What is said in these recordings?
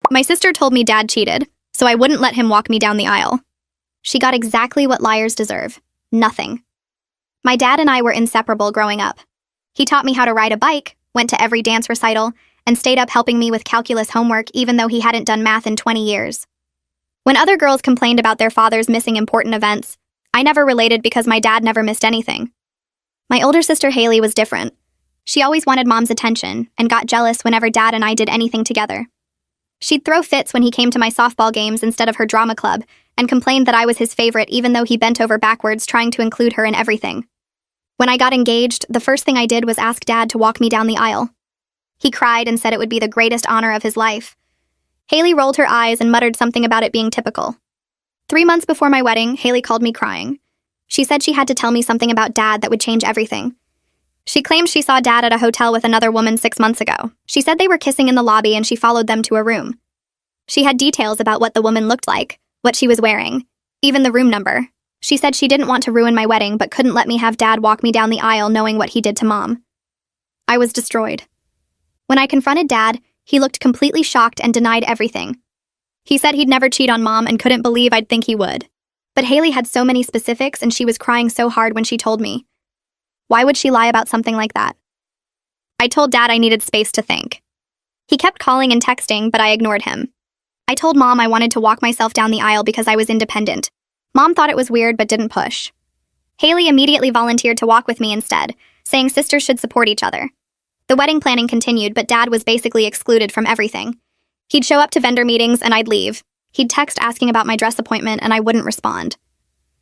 My sister told me Dad cheated, so I wouldn't let him walk me down the aisle. She got exactly what liars deserve. Nothing. My dad and I were inseparable growing up. He taught me how to ride a bike, went to every dance recital, and stayed up helping me with calculus homework even though he hadn't done math in 20 years. When other girls complained about their fathers missing important events, I never related because my dad never missed anything. My older sister Haley was different. She always wanted Mom's attention and got jealous whenever Dad and I did anything together. She'd throw fits when he came to my softball games instead of her drama club and complained that I was his favorite even though he bent over backwards trying to include her in everything. When I got engaged, the first thing I did was ask Dad to walk me down the aisle. He cried and said it would be the greatest honor of his life. Haley rolled her eyes and muttered something about it being typical. 3 months before my wedding, Haley called me crying. She said she had to tell me something about Dad that would change everything. She claimed she saw Dad at a hotel with another woman 6 months ago. She said they were kissing in the lobby and she followed them to a room. She had details about what the woman looked like, what she was wearing, even the room number. She said she didn't want to ruin my wedding but couldn't let me have Dad walk me down the aisle knowing what he did to Mom. I was destroyed. When I confronted Dad, he looked completely shocked and denied everything. He said he'd never cheat on Mom and couldn't believe I'd think he would. But Haley had so many specifics and she was crying so hard when she told me. Why would she lie about something like that? I told Dad I needed space to think. He kept calling and texting, but I ignored him. I told Mom I wanted to walk myself down the aisle because I was independent. Mom thought it was weird but didn't push. Haley immediately volunteered to walk with me instead, saying sisters should support each other. The wedding planning continued, but Dad was basically excluded from everything. He'd show up to vendor meetings and I'd leave. He'd text asking about my dress appointment and I wouldn't respond.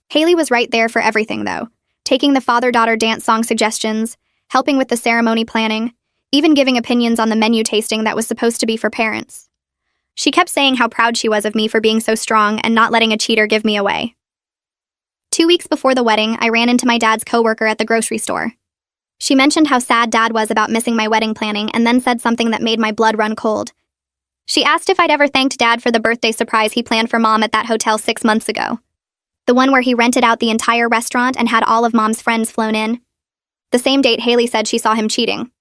Haley was right there for everything, though, taking the father-daughter dance song suggestions, helping with the ceremony planning, even giving opinions on the menu tasting that was supposed to be for parents. She kept saying how proud she was of me for being so strong and not letting a cheater give me away. 2 weeks before the wedding, I ran into my dad's coworker at the grocery store. She mentioned how sad Dad was about missing my wedding planning and then said something that made my blood run cold. She asked if I'd ever thanked Dad for the birthday surprise he planned for Mom at that hotel 6 months ago. The one where he rented out the entire restaurant and had all of Mom's friends flown in. The same date Haley said she saw him cheating.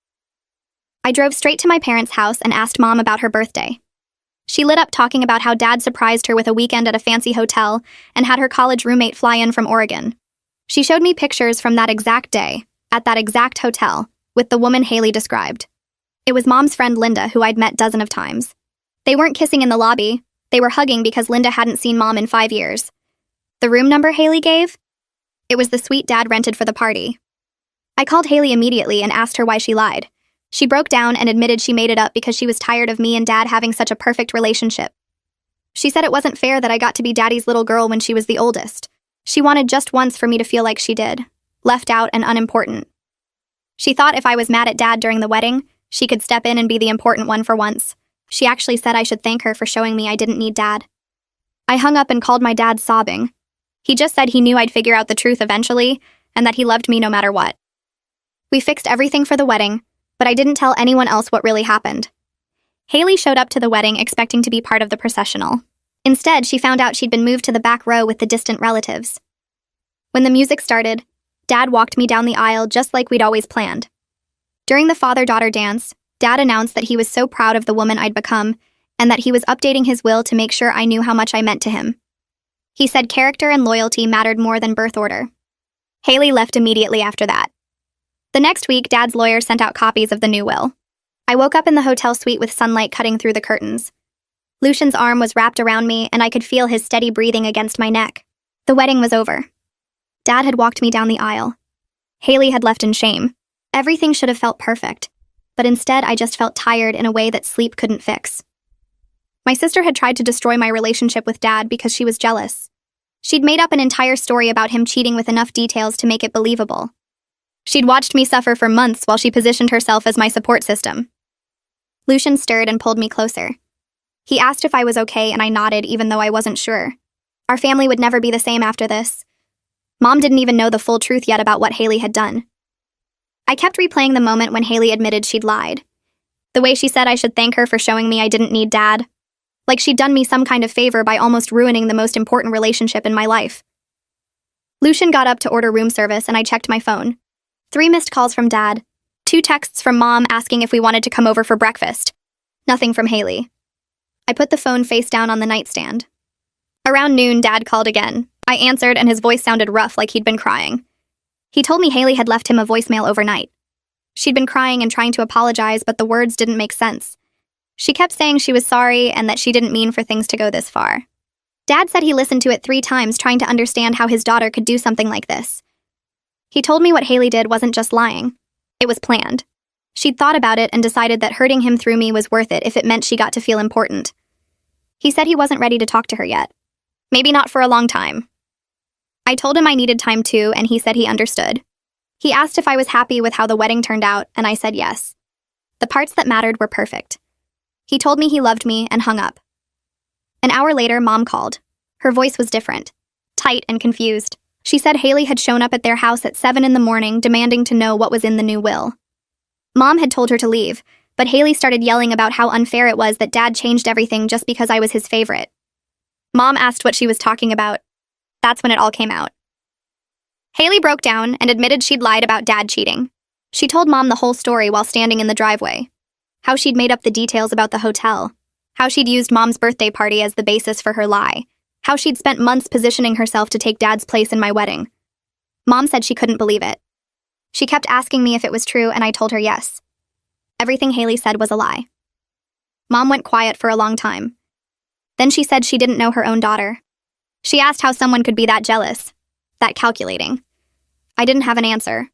I drove straight to my parents' house and asked Mom about her birthday. She lit up talking about how Dad surprised her with a weekend at a fancy hotel and had her college roommate fly in from Oregon. She showed me pictures from that exact day, at that exact hotel, with the woman Haley described. It was Mom's friend Linda, who I'd met dozens of times. They weren't kissing in the lobby, they were hugging because Linda hadn't seen Mom in 5 years. The room number Haley gave? It was the suite Dad rented for the party. I called Haley immediately and asked her why she lied. She broke down and admitted she made it up because she was tired of me and Dad having such a perfect relationship. She said it wasn't fair that I got to be Daddy's little girl when she was the oldest. She wanted just once for me to feel like she did, left out and unimportant. She thought if I was mad at Dad during the wedding, she could step in and be the important one for once. She actually said I should thank her for showing me I didn't need Dad. I hung up and called my dad sobbing. He just said he knew I'd figure out the truth eventually, and that he loved me no matter what. We fixed everything for the wedding, but I didn't tell anyone else what really happened. Haley showed up to the wedding expecting to be part of the processional. Instead, she found out she'd been moved to the back row with the distant relatives. When the music started, Dad walked me down the aisle just like we'd always planned. During the father-daughter dance, Dad announced that he was so proud of the woman I'd become and that he was updating his will to make sure I knew how much I meant to him. He said character and loyalty mattered more than birth order. Haley left immediately after that. The next week, Dad's lawyer sent out copies of the new will. I woke up in the hotel suite with sunlight cutting through the curtains. Lucian's arm was wrapped around me, and I could feel his steady breathing against my neck. The wedding was over. Dad had walked me down the aisle. Haley had left in shame. Everything should have felt perfect, but instead I just felt tired in a way that sleep couldn't fix. My sister had tried to destroy my relationship with Dad because she was jealous. She'd made up an entire story about him cheating with enough details to make it believable. She'd watched me suffer for months while she positioned herself as my support system. Lucian stirred and pulled me closer. He asked if I was okay, and I nodded even though I wasn't sure. Our family would never be the same after this. Mom didn't even know the full truth yet about what Haley had done. I kept replaying the moment when Haley admitted she'd lied. The way she said I should thank her for showing me I didn't need Dad. Like she'd done me some kind of favor by almost ruining the most important relationship in my life. Lucian got up to order room service and I checked my phone. 3 missed calls from Dad. 2 texts from Mom asking if we wanted to come over for breakfast. Nothing from Haley. I put the phone face down on the nightstand. Around noon, Dad called again. I answered, and his voice sounded rough, like he'd been crying. He told me Haley had left him a voicemail overnight. She'd been crying and trying to apologize, but the words didn't make sense. She kept saying she was sorry and that she didn't mean for things to go this far. Dad said he listened to it 3 times, trying to understand how his daughter could do something like this. He told me what Haley did wasn't just lying. It was planned. She'd thought about it and decided that hurting him through me was worth it if it meant she got to feel important. He said he wasn't ready to talk to her yet. Maybe not for a long time. I told him I needed time too, and he said he understood. He asked if I was happy with how the wedding turned out, and I said yes. The parts that mattered were perfect. He told me he loved me and hung up. An hour later, Mom called. Her voice was different, tight and confused. She said Haley had shown up at their house at 7 in the morning, demanding to know what was in the new will. Mom had told her to leave, but Haley started yelling about how unfair it was that Dad changed everything just because I was his favorite. Mom asked what she was talking about. That's when it all came out. Haley broke down and admitted she'd lied about Dad cheating. She told Mom the whole story while standing in the driveway. How she'd made up the details about the hotel. How she'd used Mom's birthday party as the basis for her lie. How she'd spent months positioning herself to take Dad's place in my wedding. Mom said she couldn't believe it. She kept asking me if it was true, and I told her yes. Everything Haley said was a lie. Mom went quiet for a long time. Then she said she didn't know her own daughter. She asked how someone could be that jealous, that calculating. I didn't have an answer.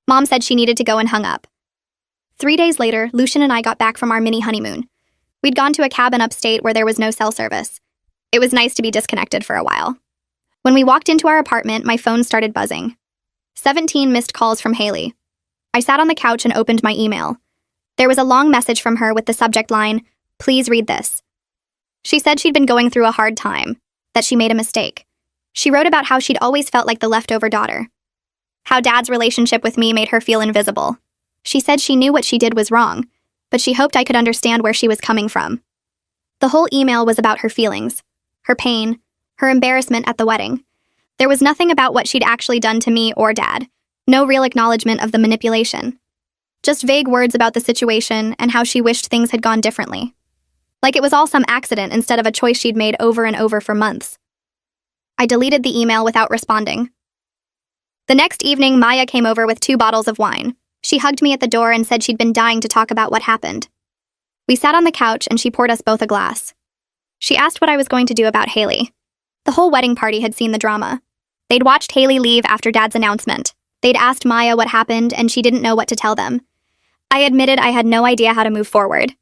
Mom said she needed to go and hung up. 3 days later, Lucian and I got back from our mini honeymoon. We'd gone to a cabin upstate where there was no cell service. It was nice to be disconnected for a while. When we walked into our apartment, my phone started buzzing. 17 missed calls from Haley. I sat on the couch and opened my email. There was a long message from her with the subject line, "Please read this." She said she'd been going through a hard time, that she made a mistake. She wrote about how she'd always felt like the leftover daughter. How Dad's relationship with me made her feel invisible. She said she knew what she did was wrong, but she hoped I could understand where she was coming from. The whole email was about her feelings, her pain, her embarrassment at the wedding. There was nothing about what she'd actually done to me or Dad. No real acknowledgement of the manipulation. Just vague words about the situation and how she wished things had gone differently. Like it was all some accident instead of a choice she'd made over and over for months. I deleted the email without responding. The next evening, Maya came over with 2 bottles of wine. She hugged me at the door and said she'd been dying to talk about what happened. We sat on the couch and she poured us both a glass. She asked what I was going to do about Haley. The whole wedding party had seen the drama. They'd watched Haley leave after Dad's announcement. They'd asked Maya what happened and she didn't know what to tell them. I admitted I had no idea how to move forward.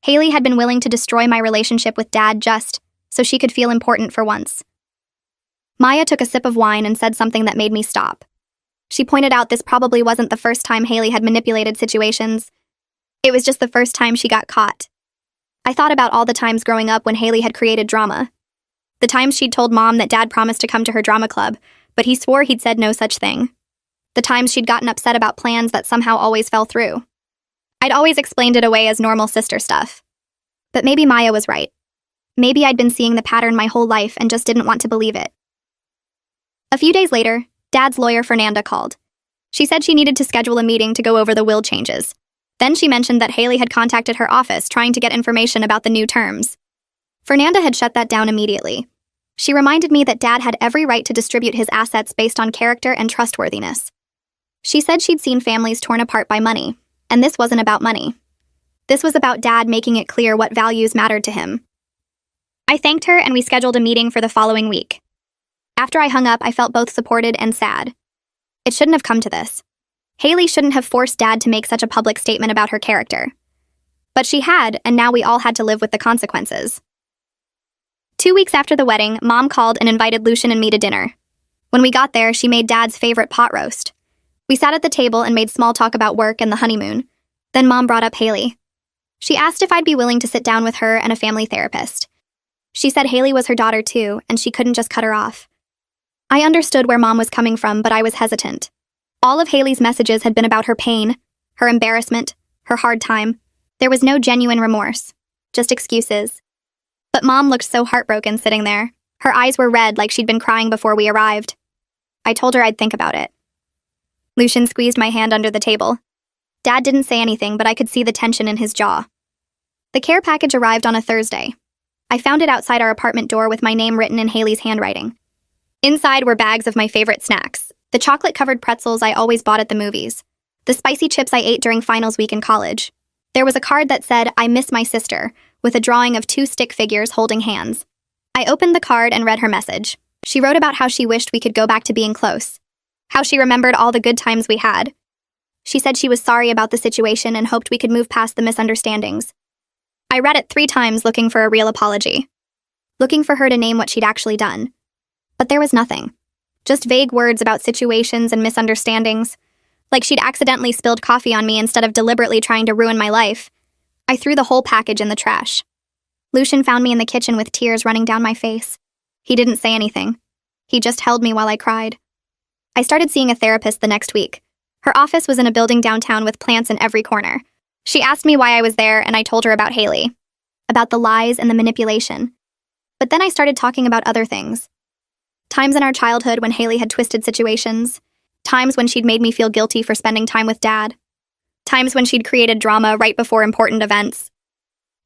Haley had been willing to destroy my relationship with Dad just so she could feel important for once. Maya took a sip of wine and said something that made me stop. She pointed out this probably wasn't the first time Haley had manipulated situations. It was just the first time she got caught. I thought about all the times growing up when Haley had created drama. The times she'd told Mom that Dad promised to come to her drama club, but he swore he'd said no such thing. The times she'd gotten upset about plans that somehow always fell through. I'd always explained it away as normal sister stuff. But maybe Maya was right. Maybe I'd been seeing the pattern my whole life and just didn't want to believe it. A few days later, Dad's lawyer Fernanda called. She said she needed to schedule a meeting to go over the will changes. Then she mentioned that Haley had contacted her office trying to get information about the new terms. Fernanda had shut that down immediately. She reminded me that Dad had every right to distribute his assets based on character and trustworthiness. She said she'd seen families torn apart by money, and this wasn't about money. This was about Dad making it clear what values mattered to him. I thanked her and we scheduled a meeting for the following week. After I hung up, I felt both supported and sad. It shouldn't have come to this. Haley shouldn't have forced Dad to make such a public statement about her character. But she had, and now we all had to live with the consequences. 2 weeks after the wedding, Mom called and invited Lucian and me to dinner. When we got there, she made Dad's favorite pot roast. We sat at the table and made small talk about work and the honeymoon. Then Mom brought up Haley. She asked if I'd be willing to sit down with her and a family therapist. She said Haley was her daughter too, and she couldn't just cut her off. I understood where Mom was coming from, but I was hesitant. All of Haley's messages had been about her pain, her embarrassment, her hard time. There was no genuine remorse, just excuses. But Mom looked so heartbroken sitting there. Her eyes were red like she'd been crying before we arrived. I told her I'd think about it. Lucian squeezed my hand under the table. Dad didn't say anything, but I could see the tension in his jaw. The care package arrived on a Thursday. I found it outside our apartment door with my name written in Haley's handwriting. Inside were bags of my favorite snacks, the chocolate-covered pretzels I always bought at the movies, the spicy chips I ate during finals week in college. There was a card that said, "I miss my sister," with a drawing of 2 stick figures holding hands. I opened the card and read her message. She wrote about how she wished we could go back to being close, how she remembered all the good times we had. She said she was sorry about the situation and hoped we could move past the misunderstandings. I read it 3 times looking for a real apology, looking for her to name what she'd actually done. But there was nothing. Just vague words about situations and misunderstandings, like she'd accidentally spilled coffee on me instead of deliberately trying to ruin my life. I threw the whole package in the trash. Lucian found me in the kitchen with tears running down my face. He didn't say anything. He just held me while I cried. I started seeing a therapist the next week. Her office was in a building downtown with plants in every corner. She asked me why I was there, and I told her about Haley, about the lies and the manipulation. But then I started talking about other things. Times in our childhood when Haley had twisted situations. Times when she'd made me feel guilty for spending time with Dad. Times when she'd created drama right before important events.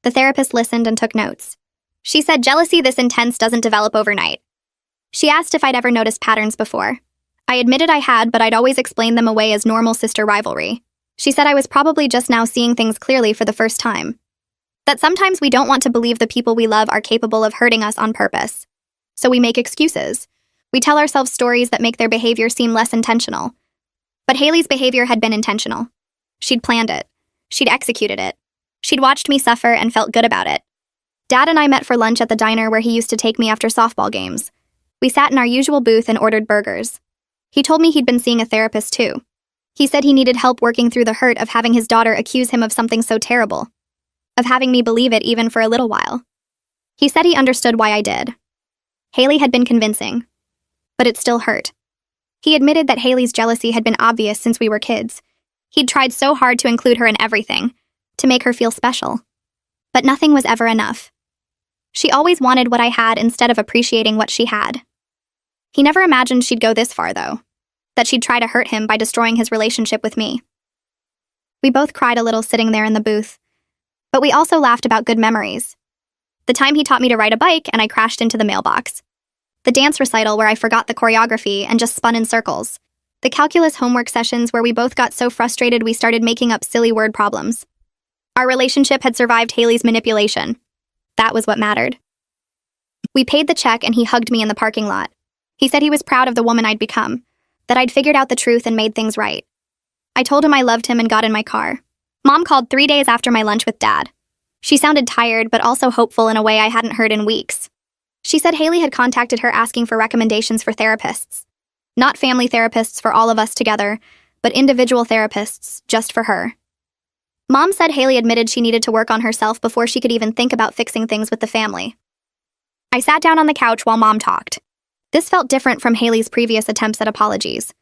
The therapist listened and took notes. She said jealousy this intense doesn't develop overnight. She asked if I'd ever noticed patterns before. I admitted I had, but I'd always explained them away as normal sister rivalry. She said I was probably just now seeing things clearly for the first time. That sometimes we don't want to believe the people we love are capable of hurting us on purpose. So we make excuses. We tell ourselves stories that make their behavior seem less intentional. But Haley's behavior had been intentional. She'd planned it. She'd executed it. She'd watched me suffer and felt good about it. Dad and I met for lunch at the diner where he used to take me after softball games. We sat in our usual booth and ordered burgers. He told me he'd been seeing a therapist too. He said he needed help working through the hurt of having his daughter accuse him of something so terrible, of having me believe it even for a little while. He said he understood why I did. Haley had been convincing, but it still hurt. He admitted that Haley's jealousy had been obvious since we were kids. He'd tried so hard to include her in everything, to make her feel special. But nothing was ever enough. She always wanted what I had instead of appreciating what she had. He never imagined she'd go this far, though, that she'd try to hurt him by destroying his relationship with me. We both cried a little sitting there in the booth, but we also laughed about good memories. The time he taught me to ride a bike and I crashed into the mailbox. The dance recital where I forgot the choreography and just spun in circles. The calculus homework sessions where we both got so frustrated we started making up silly word problems. Our relationship had survived Haley's manipulation. That was what mattered. We paid the check and he hugged me in the parking lot. He said he was proud of the woman I'd become, that I'd figured out the truth and made things right. I told him I loved him and got in my car. Mom called 3 days after my lunch with Dad. She sounded tired but also hopeful in a way I hadn't heard in weeks. She said Haley had contacted her asking for recommendations for therapists. Not family therapists for all of us together, but individual therapists just for her. Mom said Haley admitted she needed to work on herself before she could even think about fixing things with the family. I sat down on the couch while Mom talked. This felt different from Haley's previous attempts at apologies.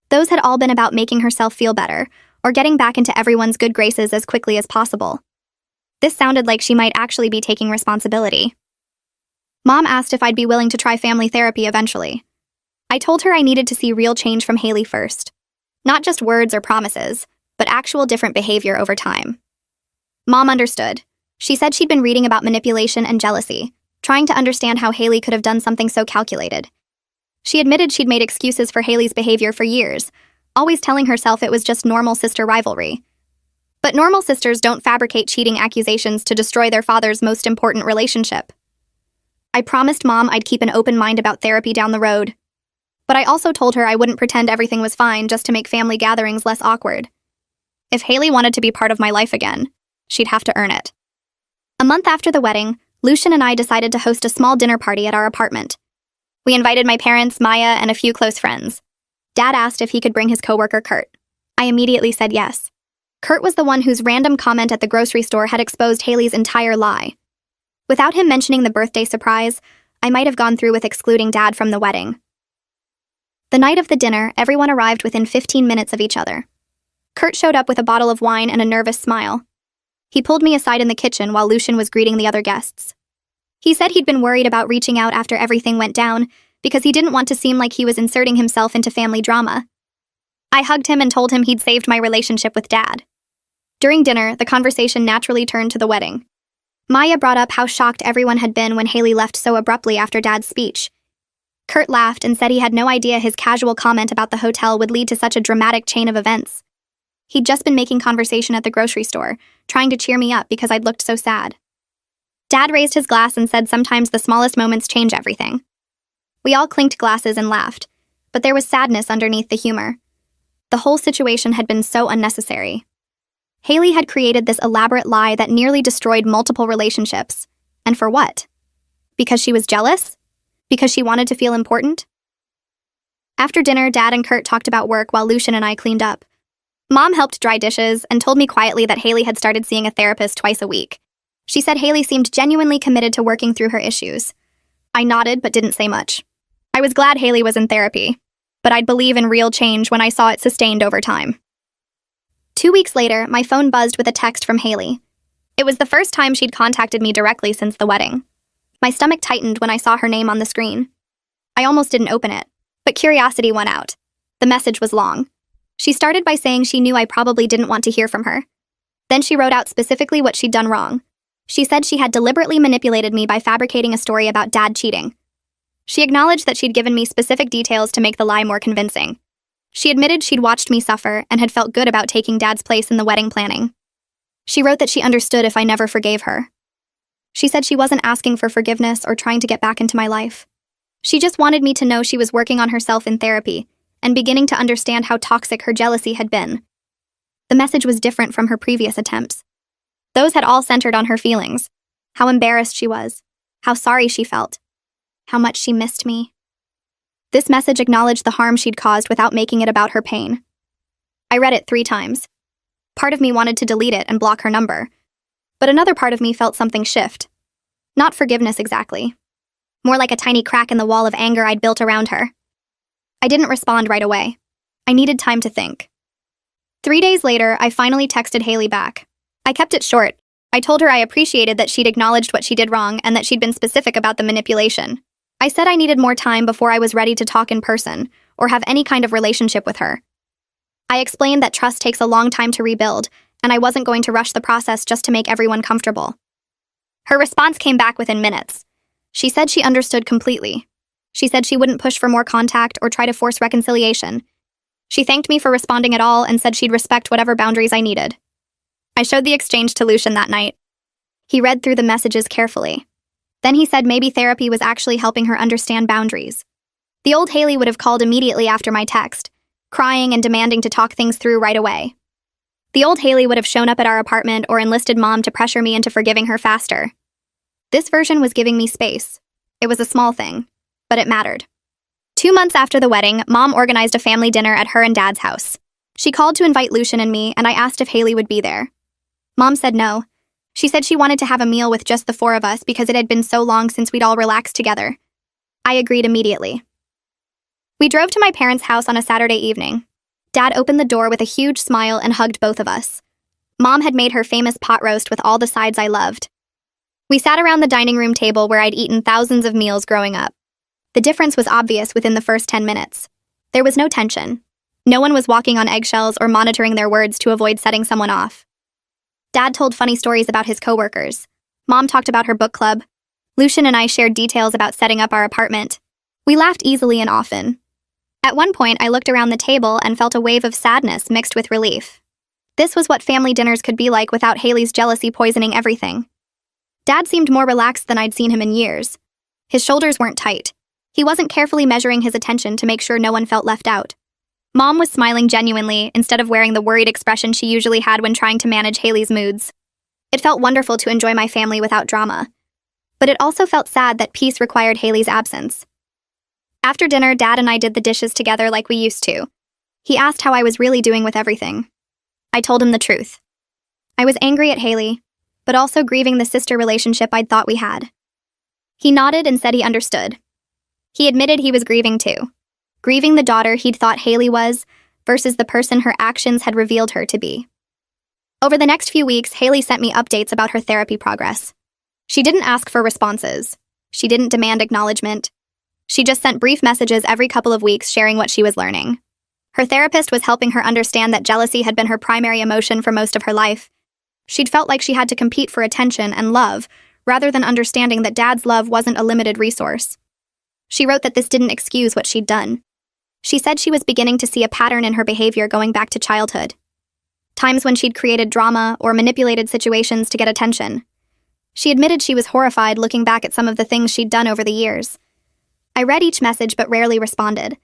Those had all been about making herself feel better, or getting back into everyone's good graces as quickly as possible. This sounded like she might actually be taking responsibility. Mom asked if I'd be willing to try family therapy eventually. I told her I needed to see real change from Haley first. Not just words or promises, but actual different behavior over time. Mom understood. She said she'd been reading about manipulation and jealousy, trying to understand how Haley could have done something so calculated. She admitted she'd made excuses for Haley's behavior for years, always telling herself it was just normal sister rivalry. But normal sisters don't fabricate cheating accusations to destroy their father's most important relationship. I promised Mom I'd keep an open mind about therapy down the road. But I also told her I wouldn't pretend everything was fine just to make family gatherings less awkward. If Haley wanted to be part of my life again, she'd have to earn it. A month after the wedding, Lucian and I decided to host a small dinner party at our apartment. We invited my parents, Maya, and a few close friends. Dad asked if he could bring his coworker Kurt. I immediately said yes. Kurt was the one whose random comment at the grocery store had exposed Haley's entire lie. Without him mentioning the birthday surprise, I might have gone through with excluding Dad from the wedding. The night of the dinner, everyone arrived within 15 minutes of each other. Kurt showed up with a bottle of wine and a nervous smile. He pulled me aside in the kitchen while Lucian was greeting the other guests. He said he'd been worried about reaching out after everything went down because he didn't want to seem like he was inserting himself into family drama. I hugged him and told him he'd saved my relationship with Dad. During dinner, the conversation naturally turned to the wedding. Maya brought up how shocked everyone had been when Haley left so abruptly after Dad's speech. Kurt laughed and said he had no idea his casual comment about the hotel would lead to such a dramatic chain of events. He'd just been making conversation at the grocery store, trying to cheer me up because I'd looked so sad. Dad raised his glass and said sometimes the smallest moments change everything. We all clinked glasses and laughed, but there was sadness underneath the humor. The whole situation had been so unnecessary. Haley had created this elaborate lie that nearly destroyed multiple relationships. And for what? Because she was jealous? Because she wanted to feel important? After dinner, Dad and Kurt talked about work while Lucian and I cleaned up. Mom helped dry dishes and told me quietly that Haley had started seeing a therapist twice a week. She said Haley seemed genuinely committed to working through her issues. I nodded but didn't say much. I was glad Haley was in therapy, but I'd believe in real change when I saw it sustained over time. 2 weeks later, my phone buzzed with a text from Haley. It was the first time she'd contacted me directly since the wedding. My stomach tightened when I saw her name on the screen. I almost didn't open it, but curiosity won out. The message was long. She started by saying she knew I probably didn't want to hear from her. Then she wrote out specifically what she'd done wrong. She said she had deliberately manipulated me by fabricating a story about Dad cheating. She acknowledged that she'd given me specific details to make the lie more convincing. She admitted she'd watched me suffer and had felt good about taking Dad's place in the wedding planning. She wrote that she understood if I never forgave her. She said she wasn't asking for forgiveness or trying to get back into my life. She just wanted me to know she was working on herself in therapy and beginning to understand how toxic her jealousy had been. The message was different from her previous attempts. Those had all centered on her feelings, how embarrassed she was, how sorry she felt, how much she missed me. This message acknowledged the harm she'd caused without making it about her pain. I read it 3 times. Part of me wanted to delete it and block her number, but another part of me felt something shift. Not forgiveness exactly. More like a tiny crack in the wall of anger I'd built around her. I didn't respond right away. I needed time to think. 3 days later, I finally texted Haley back. I kept it short. I told her I appreciated that she'd acknowledged what she did wrong and that she'd been specific about the manipulation. I said I needed more time before I was ready to talk in person or have any kind of relationship with her. I explained that trust takes a long time to rebuild, and I wasn't going to rush the process just to make everyone comfortable. Her response came back within minutes. She said she understood completely. She said she wouldn't push for more contact or try to force reconciliation. She thanked me for responding at all and said she'd respect whatever boundaries I needed. I showed the exchange to Lucian that night. He read through the messages carefully. Then he said maybe therapy was actually helping her understand boundaries. The old Haley would have called immediately after my text, crying and demanding to talk things through right away. The old Haley would have shown up at our apartment or enlisted Mom to pressure me into forgiving her faster. This version was giving me space. It was a small thing, but it mattered. 2 months after the wedding, Mom organized a family dinner at her and Dad's house. She called to invite Lucian and me, and I asked if Haley would be there. Mom said no. She said she wanted to have a meal with just the 4 of us because it had been so long since we'd all relaxed together. I agreed immediately. We drove to my parents' house on a Saturday evening. Dad opened the door with a huge smile and hugged both of us. Mom had made her famous pot roast with all the sides I loved. We sat around the dining room table where I'd eaten thousands of meals growing up. The difference was obvious within the first 10 minutes. There was no tension. No one was walking on eggshells or monitoring their words to avoid setting someone off. Dad told funny stories about his coworkers. Mom talked about her book club. Lucian and I shared details about setting up our apartment. We laughed easily and often. At one point, I looked around the table and felt a wave of sadness mixed with relief. This was what family dinners could be like without Haley's jealousy poisoning everything. Dad seemed more relaxed than I'd seen him in years. His shoulders weren't tight. He wasn't carefully measuring his attention to make sure no one felt left out. Mom was smiling genuinely instead of wearing the worried expression she usually had when trying to manage Haley's moods. It felt wonderful to enjoy my family without drama. But it also felt sad that peace required Haley's absence. After dinner, Dad and I did the dishes together like we used to. He asked how I was really doing with everything. I told him the truth. I was angry at Haley, but also grieving the sister relationship I'd thought we had. He nodded and said he understood. He admitted he was grieving too. Grieving the daughter he'd thought Haley was versus the person her actions had revealed her to be. Over the next few weeks, Haley sent me updates about her therapy progress. She didn't ask for responses. She didn't demand acknowledgement. She just sent brief messages every couple of weeks sharing what she was learning. Her therapist was helping her understand that jealousy had been her primary emotion for most of her life. She'd felt like she had to compete for attention and love, rather than understanding that Dad's love wasn't a limited resource. She wrote that this didn't excuse what she'd done. She said she was beginning to see a pattern in her behavior going back to childhood. Times when she'd created drama or manipulated situations to get attention. She admitted she was horrified looking back at some of the things she'd done over the years. I read each message but rarely responded.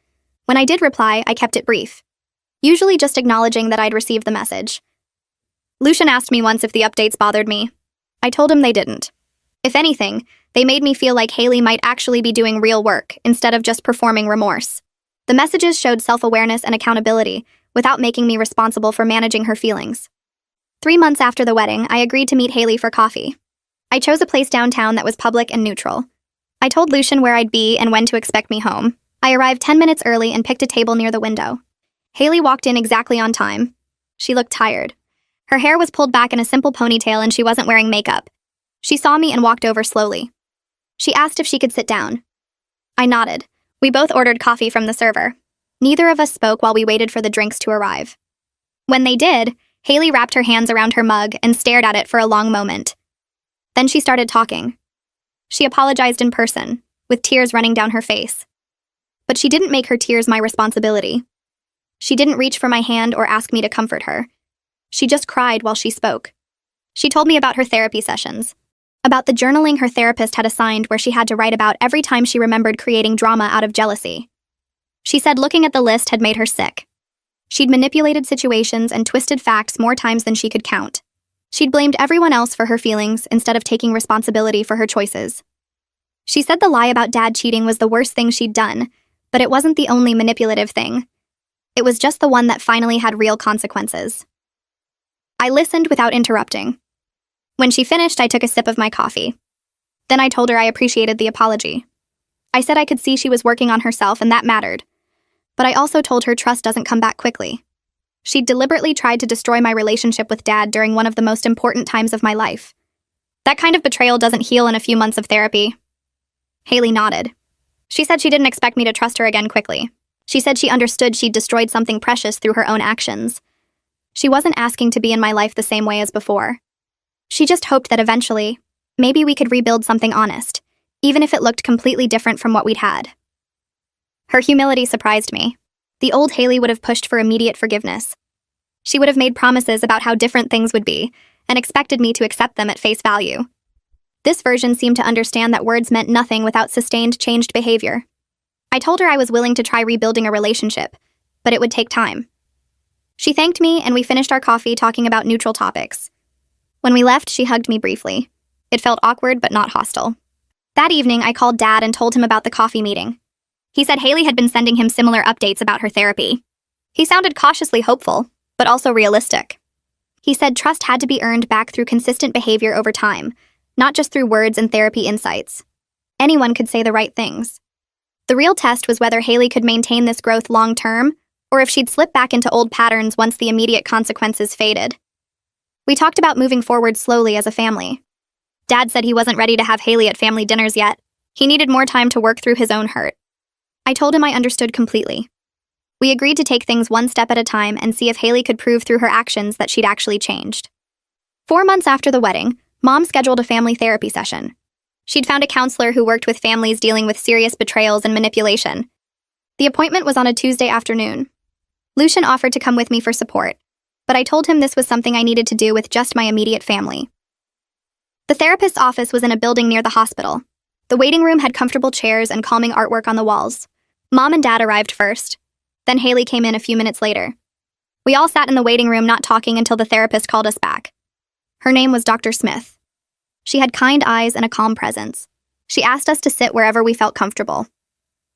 When I did reply, I kept it brief, usually just acknowledging that I'd received the message. Lucian asked me once if the updates bothered me. I told him they didn't. If anything, they made me feel like Haley might actually be doing real work instead of just performing remorse. The messages showed self-awareness and accountability without making me responsible for managing her feelings. 3 months after the wedding, I agreed to meet Haley for coffee. I chose a place downtown that was public and neutral. I told Lucian where I'd be and when to expect me home. I arrived 10 minutes early and picked a table near the window. Haley walked in exactly on time. She looked tired. Her hair was pulled back in a simple ponytail and she wasn't wearing makeup. She saw me and walked over slowly. She asked if she could sit down. I nodded. We both ordered coffee from the server. Neither of us spoke while we waited for the drinks to arrive. When they did, Haley wrapped her hands around her mug and stared at it for a long moment. Then she started talking. She apologized in person, with tears running down her face. But she didn't make her tears my responsibility. She didn't reach for my hand or ask me to comfort her. She just cried while she spoke. She told me about her therapy sessions, about the journaling her therapist had assigned where she had to write about every time she remembered creating drama out of jealousy. She said looking at the list had made her sick. She'd manipulated situations and twisted facts more times than she could count. She'd blamed everyone else for her feelings instead of taking responsibility for her choices. She said the lie about Dad cheating was the worst thing she'd done, but it wasn't the only manipulative thing. It was just the one that finally had real consequences. I listened without interrupting. When she finished, I took a sip of my coffee. Then I told her I appreciated the apology. I said I could see she was working on herself and that mattered. But I also told her trust doesn't come back quickly. She'd deliberately tried to destroy my relationship with Dad during one of the most important times of my life. That kind of betrayal doesn't heal in a few months of therapy. Haley nodded. She said she didn't expect me to trust her again quickly. She said she understood she'd destroyed something precious through her own actions. She wasn't asking to be in my life the same way as before. She just hoped that eventually, maybe we could rebuild something honest, even if it looked completely different from what we'd had. Her humility surprised me. The old Haley would have pushed for immediate forgiveness. She would have made promises about how different things would be, and expected me to accept them at face value. This version seemed to understand that words meant nothing without sustained changed behavior. I told her I was willing to try rebuilding a relationship, but it would take time. She thanked me, and we finished our coffee talking about neutral topics. When we left, she hugged me briefly. It felt awkward but not hostile. That evening, I called Dad and told him about the coffee meeting. He said Haley had been sending him similar updates about her therapy. He sounded cautiously hopeful, but also realistic. He said trust had to be earned back through consistent behavior over time, not just through words and therapy insights. Anyone could say the right things. The real test was whether Haley could maintain this growth long-term, or if she'd slip back into old patterns once the immediate consequences faded. We talked about moving forward slowly as a family. Dad said he wasn't ready to have Haley at family dinners yet. He needed more time to work through his own hurt. I told him I understood completely. We agreed to take things one step at a time and see if Haley could prove through her actions that she'd actually changed. 4 months after the wedding, Mom scheduled a family therapy session. She'd found a counselor who worked with families dealing with serious betrayals and manipulation. The appointment was on a Tuesday afternoon. Lucian offered to come with me for support, but I told him this was something I needed to do with just my immediate family. The therapist's office was in a building near the hospital. The waiting room had comfortable chairs and calming artwork on the walls. Mom and Dad arrived first. Then Haley came in a few minutes later. We all sat in the waiting room not talking until the therapist called us back. Her name was Dr. Smith. She had kind eyes and a calm presence. She asked us to sit wherever we felt comfortable.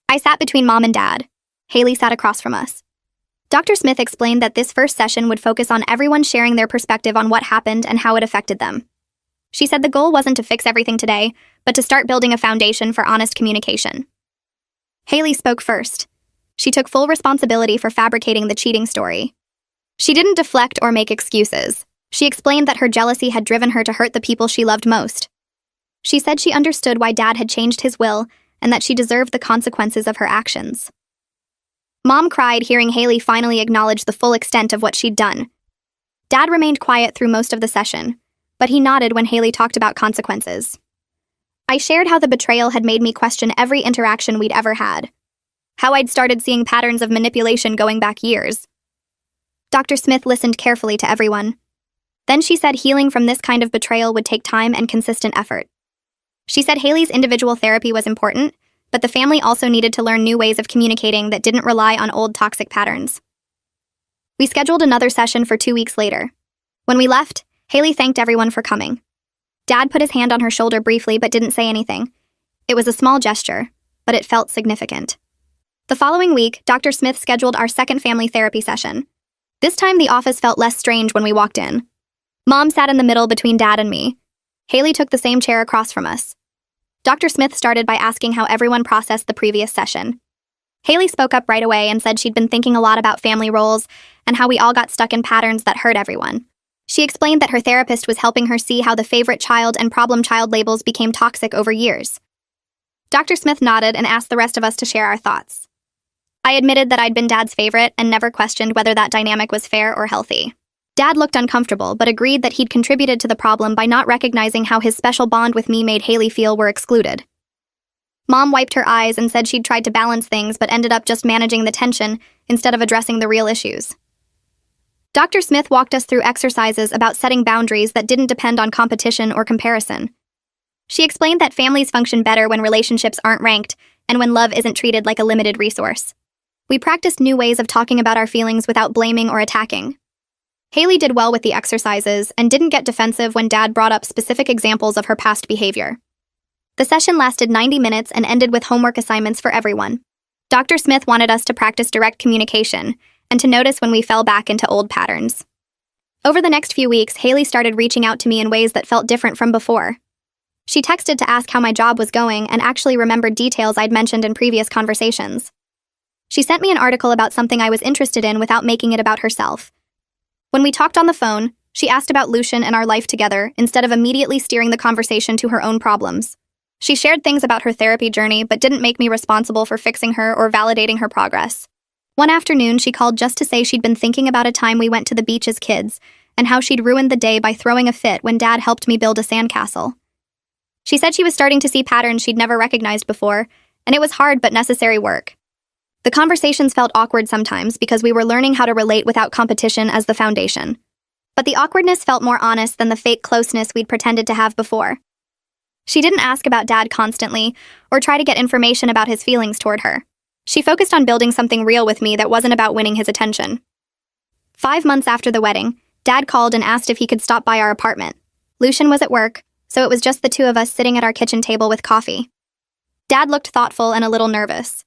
I sat between Mom and Dad. Haley sat across from us. Dr. Smith explained that this first session would focus on everyone sharing their perspective on what happened and how it affected them. She said the goal wasn't to fix everything today, but to start building a foundation for honest communication. Haley spoke first. She took full responsibility for fabricating the cheating story. She didn't deflect or make excuses. She explained that her jealousy had driven her to hurt the people she loved most. She said she understood why Dad had changed his will and that she deserved the consequences of her actions. Mom cried hearing Haley finally acknowledge the full extent of what she'd done. Dad remained quiet through most of the session, but he nodded when Haley talked about consequences. I shared how the betrayal had made me question every interaction we'd ever had, how I'd started seeing patterns of manipulation going back years. Dr. Smith listened carefully to everyone. Then she said healing from this kind of betrayal would take time and consistent effort. She said Haley's individual therapy was important, but the family also needed to learn new ways of communicating that didn't rely on old toxic patterns. We scheduled another session for 2 weeks later. When we left, Haley thanked everyone for coming. Dad put his hand on her shoulder briefly but didn't say anything. It was a small gesture, but it felt significant. The following week, Dr. Smith scheduled our second family therapy session. This time the office felt less strange when we walked in. Mom sat in the middle between Dad and me. Haley took the same chair across from us. Dr. Smith started by asking how everyone processed the previous session. Haley spoke up right away and said she'd been thinking a lot about family roles and how we all got stuck in patterns that hurt everyone. She explained that her therapist was helping her see how the favorite child and problem child labels became toxic over years. Dr. Smith nodded and asked the rest of us to share our thoughts. I admitted that I'd been Dad's favorite and never questioned whether that dynamic was fair or healthy. Dad looked uncomfortable, but agreed that he'd contributed to the problem by not recognizing how his special bond with me made Haley feel we're excluded. Mom wiped her eyes and said she'd tried to balance things but ended up just managing the tension instead of addressing the real issues. Dr. Smith walked us through exercises about setting boundaries that didn't depend on competition or comparison. She explained that families function better when relationships aren't ranked and when love isn't treated like a limited resource. We practiced new ways of talking about our feelings without blaming or attacking. Haley did well with the exercises and didn't get defensive when Dad brought up specific examples of her past behavior. The session lasted 90 minutes and ended with homework assignments for everyone. Dr. Smith wanted us to practice direct communication and to notice when we fell back into old patterns. Over the next few weeks, Haley started reaching out to me in ways that felt different from before. She texted to ask how my job was going and actually remembered details I'd mentioned in previous conversations. She sent me an article about something I was interested in without making it about herself. When we talked on the phone, she asked about Lucian and our life together instead of immediately steering the conversation to her own problems. She shared things about her therapy journey but didn't make me responsible for fixing her or validating her progress. One afternoon, she called just to say she'd been thinking about a time we went to the beach as kids and how she'd ruined the day by throwing a fit when Dad helped me build a sandcastle. She said she was starting to see patterns she'd never recognized before, and it was hard but necessary work. The conversations felt awkward sometimes because we were learning how to relate without competition as the foundation. But the awkwardness felt more honest than the fake closeness we'd pretended to have before. She didn't ask about Dad constantly or try to get information about his feelings toward her. She focused on building something real with me that wasn't about winning his attention. 5 months after the wedding, Dad called and asked if he could stop by our apartment. Lucian was at work, so it was just the two of us sitting at our kitchen table with coffee. Dad looked thoughtful and a little nervous.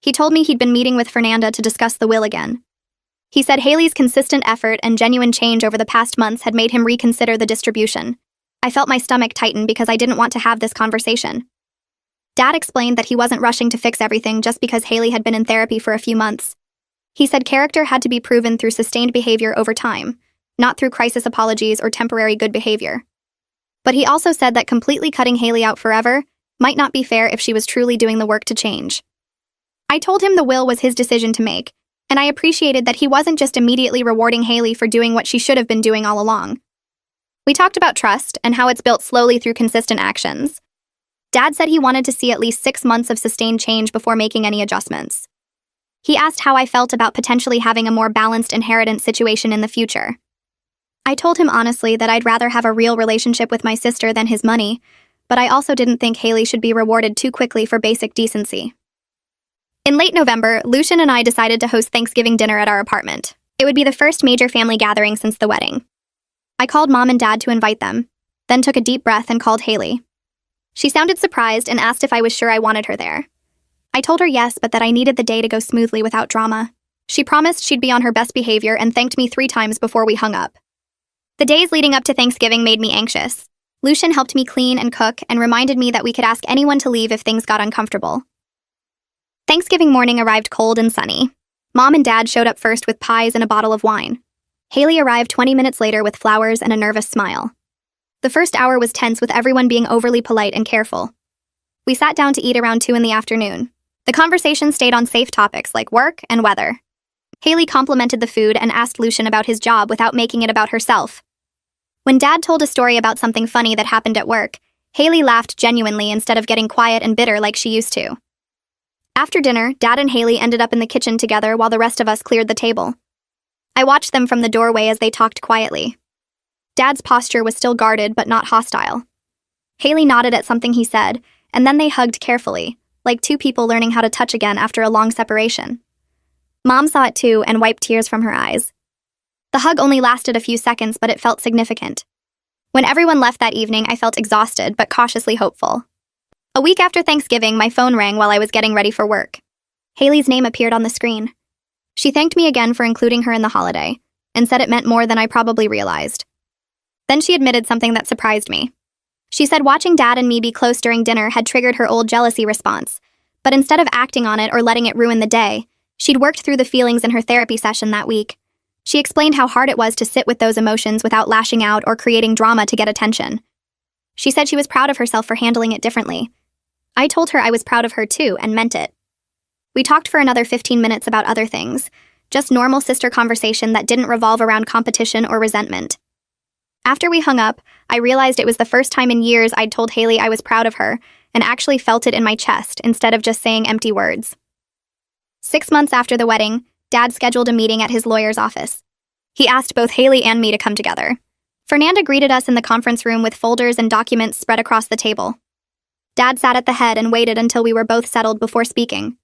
He told me he'd been meeting with Fernanda to discuss the will again. He said Haley's consistent effort and genuine change over the past months had made him reconsider the distribution. I felt my stomach tighten because I didn't want to have this conversation. Dad explained that he wasn't rushing to fix everything just because Haley had been in therapy for a few months. He said character had to be proven through sustained behavior over time, not through crisis apologies or temporary good behavior. But he also said that completely cutting Haley out forever might not be fair if she was truly doing the work to change. I told him the will was his decision to make, and I appreciated that he wasn't just immediately rewarding Haley for doing what she should have been doing all along. We talked about trust and how it's built slowly through consistent actions. Dad said he wanted to see at least 6 months of sustained change before making any adjustments. He asked how I felt about potentially having a more balanced inheritance situation in the future. I told him honestly that I'd rather have a real relationship with my sister than his money, but I also didn't think Haley should be rewarded too quickly for basic decency. In late November, Lucian and I decided to host Thanksgiving dinner at our apartment. It would be the first major family gathering since the wedding. I called Mom and Dad to invite them, then took a deep breath and called Haley. She sounded surprised and asked if I was sure I wanted her there. I told her yes, but that I needed the day to go smoothly without drama. She promised she'd be on her best behavior and thanked me 3 times before we hung up. The days leading up to Thanksgiving made me anxious. Lucian helped me clean and cook and reminded me that we could ask anyone to leave if things got uncomfortable. Thanksgiving morning arrived cold and sunny. Mom and Dad showed up first with pies and a bottle of wine. Haley arrived 20 minutes later with flowers and a nervous smile. The first hour was tense with everyone being overly polite and careful. We sat down to eat around 2 in the afternoon. The conversation stayed on safe topics like work and weather. Haley complimented the food and asked Lucian about his job without making it about herself. When Dad told a story about something funny that happened at work, Haley laughed genuinely instead of getting quiet and bitter like she used to. After dinner, Dad and Haley ended up in the kitchen together while the rest of us cleared the table. I watched them from the doorway as they talked quietly. Dad's posture was still guarded but not hostile. Haley nodded at something he said, and then they hugged carefully, like two people learning how to touch again after a long separation. Mom saw it too and wiped tears from her eyes. The hug only lasted a few seconds, but it felt significant. When everyone left that evening, I felt exhausted but cautiously hopeful. A week after Thanksgiving, my phone rang while I was getting ready for work. Haley's name appeared on the screen. She thanked me again for including her in the holiday, and said it meant more than I probably realized. Then she admitted something that surprised me. She said watching Dad and me be close during dinner had triggered her old jealousy response, but instead of acting on it or letting it ruin the day, she'd worked through the feelings in her therapy session that week. She explained how hard it was to sit with those emotions without lashing out or creating drama to get attention. She said she was proud of herself for handling it differently. I told her I was proud of her too and meant it. We talked for another 15 minutes about other things, just normal sister conversation that didn't revolve around competition or resentment. After we hung up, I realized it was the first time in years I'd told Haley I was proud of her and actually felt it in my chest instead of just saying empty words. 6 months after the wedding, Dad scheduled a meeting at his lawyer's office. He asked both Haley and me to come together. Fernanda greeted us in the conference room with folders and documents spread across the table. Dad sat at the head and waited until we were both settled before speaking.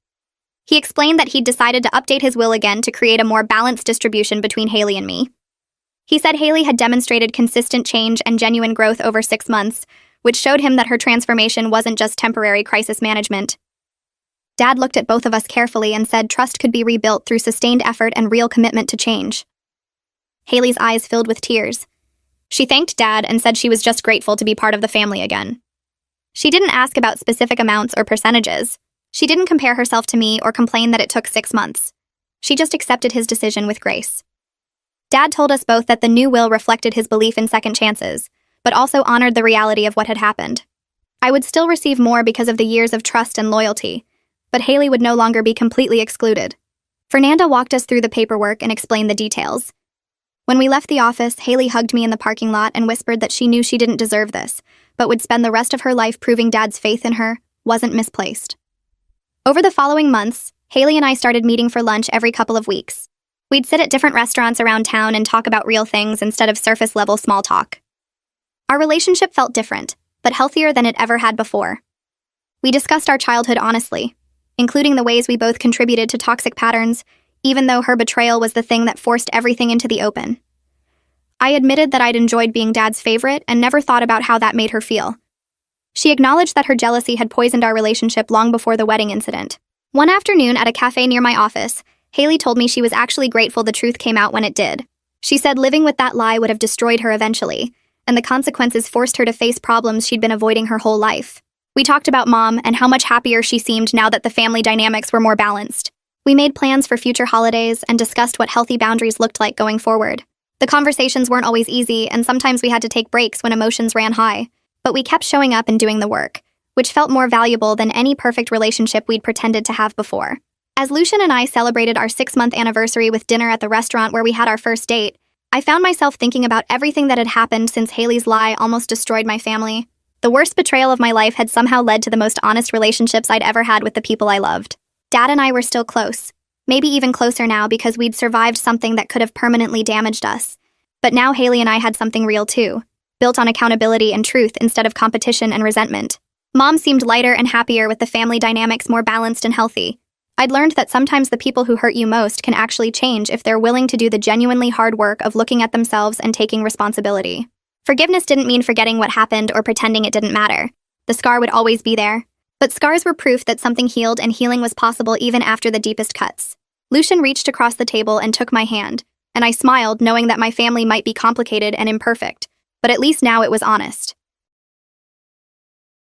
He explained that he'd decided to update his will again to create a more balanced distribution between Haley and me. He said Haley had demonstrated consistent change and genuine growth over 6 months, which showed him that her transformation wasn't just temporary crisis management. Dad looked at both of us carefully and said trust could be rebuilt through sustained effort and real commitment to change. Haley's eyes filled with tears. She thanked Dad and said she was just grateful to be part of the family again. She didn't ask about specific amounts or percentages. She didn't compare herself to me or complain that it took 6 months. She just accepted his decision with grace. Dad told us both that the new will reflected his belief in second chances, but also honored the reality of what had happened. I would still receive more because of the years of trust and loyalty, but Haley would no longer be completely excluded. Fernanda walked us through the paperwork and explained the details. When we left the office, Haley hugged me in the parking lot and whispered that she knew she didn't deserve this, but would spend the rest of her life proving Dad's faith in her wasn't misplaced. Over the following months, Haley and I started meeting for lunch every couple of weeks. We'd sit at different restaurants around town and talk about real things instead of surface-level small talk. Our relationship felt different, but healthier than it ever had before. We discussed our childhood honestly, including the ways we both contributed to toxic patterns, even though her betrayal was the thing that forced everything into the open. I admitted that I'd enjoyed being Dad's favorite and never thought about how that made her feel. She acknowledged that her jealousy had poisoned our relationship long before the wedding incident. One afternoon at a cafe near my office, Haley told me she was actually grateful the truth came out when it did. She said living with that lie would have destroyed her eventually, and the consequences forced her to face problems she'd been avoiding her whole life. We talked about Mom and how much happier she seemed now that the family dynamics were more balanced. We made plans for future holidays and discussed what healthy boundaries looked like going forward. The conversations weren't always easy, and sometimes we had to take breaks when emotions ran high, but we kept showing up and doing the work, which felt more valuable than any perfect relationship we'd pretended to have before. As Lucian and I celebrated our 6-month anniversary with dinner at the restaurant where we had our first date, I found myself thinking about everything that had happened since Haley's lie almost destroyed my family. The worst betrayal of my life had somehow led to the most honest relationships I'd ever had with the people I loved. Dad and I were still close, maybe even closer now because we'd survived something that could have permanently damaged us. But now Haley and I had something real too, built on accountability and truth instead of competition and resentment. Mom seemed lighter and happier with the family dynamics more balanced and healthy. I'd learned that sometimes the people who hurt you most can actually change if they're willing to do the genuinely hard work of looking at themselves and taking responsibility. Forgiveness didn't mean forgetting what happened or pretending it didn't matter. The scar would always be there. But scars were proof that something healed and healing was possible even after the deepest cuts. Lucian reached across the table and took my hand, and I smiled knowing that my family might be complicated and imperfect, but at least now it was honest.